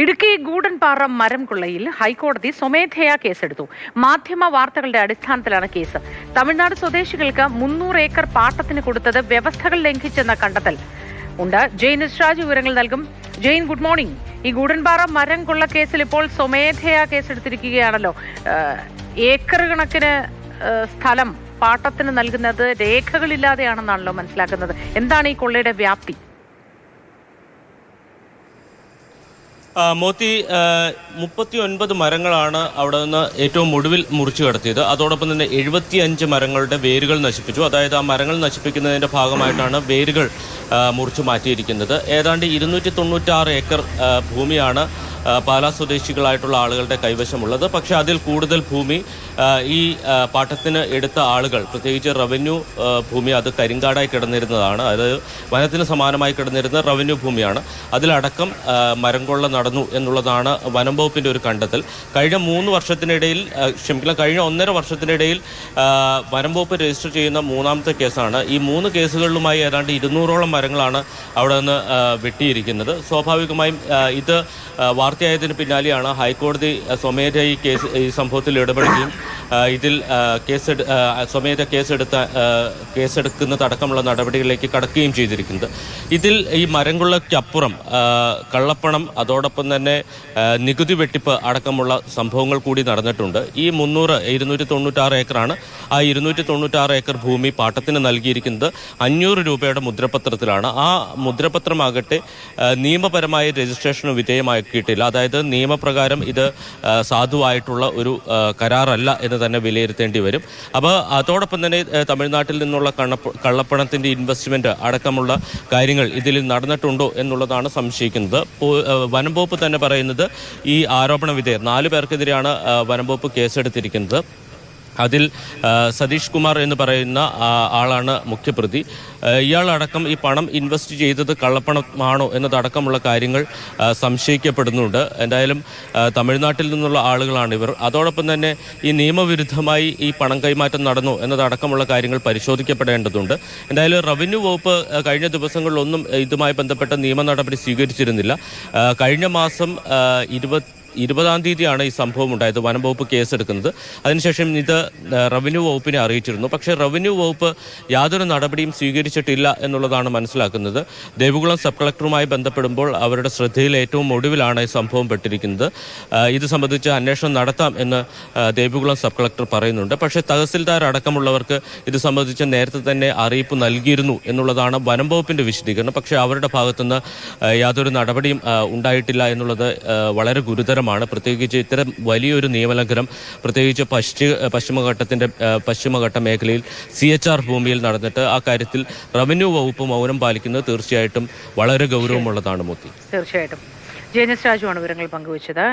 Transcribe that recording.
ഇടുക്കി ഗൂഡൻപാറ മരം കൊള്ളയിൽ ഹൈക്കോടതി സ്വമേധയാ കേസെടുത്തു. മാധ്യമ വാർത്തകളുടെ അടിസ്ഥാനത്തിലാണ് കേസ്. തമിഴ്നാട് സ്വദേശികൾക്ക് 300 ഏക്കർ പാട്ടത്തിന് കൊടുത്തത് വ്യവസ്ഥകൾ ലംഘിച്ചെന്ന കണ്ടെത്തൽ ഉണ്ട്. ജെയിൻ രാജ് വിവരങ്ങൾ നൽകും. Jain, good morning. ഈ ഗൂഡൻപാറ മരം കൊള്ള കേസിൽ ഇപ്പോൾ സ്വമേധയാ കേസെടുത്തിരിക്കുകയാണല്ലോ. ഏക്കർ കണക്കിന് സ്ഥലം പാട്ടത്തിന് നൽകുന്നത് രേഖകളില്ലാതെയാണെന്നാണല്ലോ മനസ്സിലാക്കുന്നത്. എന്താണ് ഈ കൊള്ളയുടെ വ്യാപ്തി? മോത്തി 39 മരങ്ങളാണ് അവിടെ നിന്ന് ഏറ്റവും ഒടുവിൽ മുറിച്ചു കടത്തിയത്. അതോടൊപ്പം തന്നെ 75 മരങ്ങളുടെ വേരുകൾ നശിപ്പിച്ചു. അതായത് ആ മരങ്ങൾ നശിപ്പിക്കുന്നതിൻ്റെ ഭാഗമായിട്ടാണ് വേരുകൾ മുറിച്ചു മാറ്റിയിരിക്കുന്നത്. ഏതാണ്ട് 296 ഏക്കർ ഭൂമിയാണ് പാലാ സ്വദേശികളായിട്ടുള്ള ആളുകളുടെ കൈവശമുള്ളത്. പക്ഷേ അതിൽ കൂടുതൽ ഭൂമി ഈ പാട്ടത്തിന് എടുത്ത ആളുകൾ, പ്രത്യേകിച്ച് റവന്യൂ ഭൂമി, അത് കരിങ്കാടായി കിടന്നിരുന്നതാണ്. അതായത് വനത്തിന് സമാനമായി കിടന്നിരുന്ന റവന്യൂ ഭൂമിയാണ്. അതിലടക്കം മരം കൊള്ള നടന്നു എന്നുള്ളതാണ് വനം വകുപ്പിൻ്റെ ഒരു കണ്ടെത്തൽ. കഴിഞ്ഞ 1.5 വർഷത്തിനിടയിൽ വനം വകുപ്പ് രജിസ്റ്റർ ചെയ്യുന്ന 3ാമത്തെ കേസാണ്. ഈ 3 കേസുകളിലുമായി ഏതാണ്ട് 200ഓളം മരങ്ങളാണ് അവിടെ നിന്ന് വെട്ടിയിരിക്കുന്നത്. സ്വാഭാവികമായും ഇത് വാർത്തയായതിന് പിന്നാലെയാണ് ഹൈക്കോടതി സ്വമേധയാ ഈ സംഭവത്തിൽ ഇടപെടുകയും ഇതിൽ സ്വമേധ കേസെടുക്കുന്നതടക്കമുള്ള നടപടികളിലേക്ക് കടക്കുകയും ചെയ്തിരിക്കുന്നത്. ഇതിൽ ഈ മരംകൊള്ളയ്ക്കപ്പുറം കള്ളപ്പണം, അതോടൊപ്പം തന്നെ നികുതി വെട്ടിപ്പ് അടക്കമുള്ള സംഭവങ്ങൾ കൂടി നടന്നിട്ടുണ്ട്. ഈ 296 ഏക്കറാണ്. ആ 296 ഏക്കർ ഭൂമി പാട്ടത്തിന് നൽകിയിരിക്കുന്നത് 500 രൂപയുടെ മുദ്രപത്രത്തിലാണ്. ആ മുദ്രപത്രമാകട്ടെ നിയമപരമായ രജിസ്ട്രേഷന് വിധേയമാക്കിയിട്ടില്ല. അതായത് നിയമപ്രകാരം ഇത് സാധുവായിട്ടുള്ള ഒരു കരാറല്ല എന്ന് തന്നെ വിലയിരുത്തേണ്ടി വരും. അപ്പോൾ അതോടൊപ്പം തന്നെ തമിഴ്നാട്ടിൽ നിന്നുള്ള കള്ളപ്പണത്തിൻ്റെ ഇൻവെസ്റ്റ്മെൻറ്റ് അടക്കമുള്ള കാര്യങ്ങൾ ഇതിൽ നടന്നിട്ടുണ്ടോ എന്നുള്ളതാണ് സംശയിക്കുന്നത്. വനം വകുപ്പ് തന്നെ പറയുന്നത് ഈ ആരോപണ വിധേയർ 4 പേർക്കെതിരെയാണ് വനം വകുപ്പ് കേസെടുത്തിരിക്കുന്നത്. അതിൽ സതീഷ് കുമാർ എന്ന് പറയുന്ന ആളാണ് മുഖ്യപ്രതി. ഇയാളടക്കം ഈ പണം ഇൻവെസ്റ്റ് ചെയ്തത് കള്ളപ്പണമാണോ എന്നതടക്കമുള്ള കാര്യങ്ങൾ സംശയിക്കപ്പെടുന്നുണ്ട്. എന്തായാലും തമിഴ്നാട്ടിൽ നിന്നുള്ള ആളുകളാണ് ഇവർ. അതോടൊപ്പം തന്നെ ഈ നിയമവിരുദ്ധമായി ഈ പണം കൈമാറ്റം നടന്നു എന്നതടക്കമുള്ള കാര്യങ്ങൾ പരിശോധിക്കപ്പെടേണ്ടതുണ്ട്. എന്തായാലും റവന്യൂ വകുപ്പ് കഴിഞ്ഞ ദിവസങ്ങളിലൊന്നും ഇതുമായി ബന്ധപ്പെട്ട നിയമ നടപടി സ്വീകരിച്ചിരുന്നില്ല. കഴിഞ്ഞ മാസം 20-ാം തീയതിയാണ് ഈ സംഭവം ഉണ്ടായത്. വനം വകുപ്പ് കേസെടുക്കുന്നത്. അതിനുശേഷം ഇത് റവന്യൂ വകുപ്പിനെ അറിയിച്ചിരുന്നു. പക്ഷേ റവന്യൂ വകുപ്പ് യാതൊരു നടപടിയും സ്വീകരിച്ചിട്ടില്ല എന്നുള്ളതാണ് മനസ്സിലാക്കുന്നത്. ദേവികുളം സബ് കളക്ടറുമായി ബന്ധപ്പെടുമ്പോൾ അവരുടെ ശ്രദ്ധയിൽ ഏറ്റവും ഒടുവിലാണ് ഈ സംഭവം പെട്ടിരിക്കുന്നത്. ഇത് സംബന്ധിച്ച് അന്വേഷണം നടത്താം എന്ന് ദേവികുളം സബ് കളക്ടർ പറയുന്നുണ്ട്. പക്ഷേ തഹസിൽദാർ അടക്കമുള്ളവർക്ക് ഇത് സംബന്ധിച്ച് നേരത്തെ തന്നെ അറിയിപ്പ് നൽകിയിരുന്നു എന്നുള്ളതാണ് വനം വകുപ്പിൻ്റെ വിശദീകരണം. പക്ഷേ അവരുടെ ഭാഗത്തുനിന്ന് യാതൊരു നടപടിയും ഉണ്ടായിട്ടില്ല എന്നുള്ളത് വളരെ ഗുരുതരമാണ്. പ്രത്യേകിച്ച് ഇത്തരം വലിയൊരു നിയമലംഘനം, പ്രത്യേകിച്ച് പശ്ചിമഘട്ട മേഖലയിൽ CHR ഭൂമിയിൽ നടന്നിട്ട് ആ കാര്യത്തിൽ റവന്യൂ വകുപ്പ് മൗനം പാലിക്കുന്നത് തീർച്ചയായിട്ടും വളരെ ഗൗരവമുള്ളതാണ്. മോത്തി, തീർച്ചയായിട്ടും. ജെയിൻ രാജുവാണ് വിവരങ്ങൾ പങ്കുവച്ചത്.